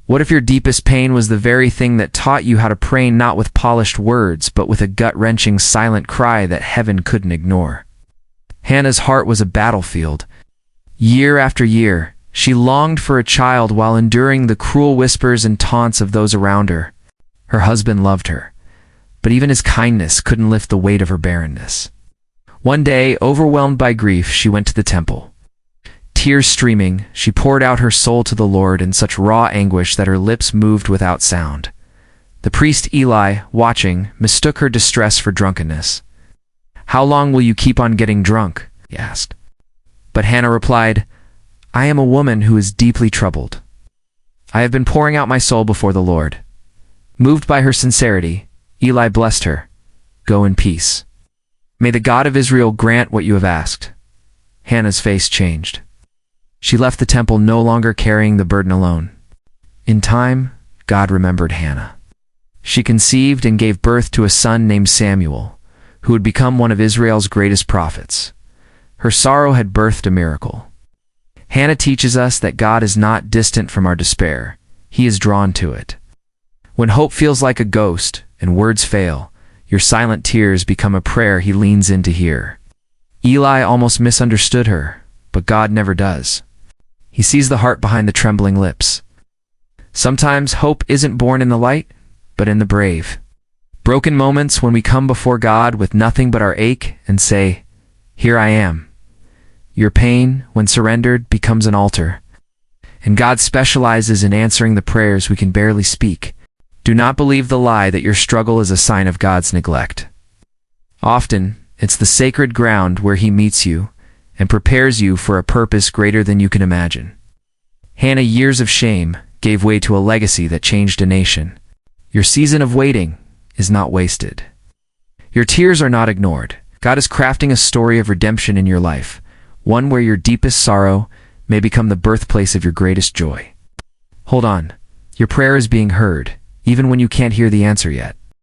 What if your deepest pain was the very thing that taught you how to pray, not with polished words, but with a gut-wrenching silent cry that heaven couldn't ignore? Hannah's heart was a battlefield. Year after year, she longed for a child while enduring the cruel whispers and taunts of those around her. Her husband loved her, but even his kindness couldn't lift the weight of her barrenness. One day, overwhelmed by grief, she went to the temple. Tears streaming, she poured out her soul to the Lord in such raw anguish that her lips moved without sound. The priest Eli, watching, mistook her distress for drunkenness. "How long will you keep on getting drunk?" he asked. But Hannah replied, "I am a woman who is deeply troubled. I have been pouring out my soul before the Lord." Moved by her sincerity, Eli blessed her. "Go in peace. May the God of Israel grant what you have asked." Hannah's face changed. She left the temple no longer carrying the burden alone. In time, God remembered Hannah. She conceived and gave birth to a son named Samuel, who would become one of Israel's greatest prophets. Her sorrow had birthed a miracle. Hannah teaches us that God is not distant from our despair. He is drawn to it. When hope feels like a ghost and words fail, your silent tears become a prayer He leans in to hear. Eli almost misunderstood her, but God never does. He sees the heart behind the trembling lips. Sometimes hope isn't born in the light, but in the brave. Broken moments when we come before God with nothing but our ache and say, "Here I am." Your pain, when surrendered, becomes an altar. And God specializes in answering the prayers we can barely speak. Do not believe the lie that your struggle is a sign of God's neglect. Often, it's the sacred ground where He meets you and prepares you for a purpose greater than you can imagine. Hannah's years of shame gave way to a legacy that changed a nation. Your season of waiting is not wasted. Your tears are not ignored. God is crafting a story of redemption in your life, one where your deepest sorrow may become the birthplace of your greatest joy. Hold on. Your prayer is being heard, even when you can't hear the answer yet.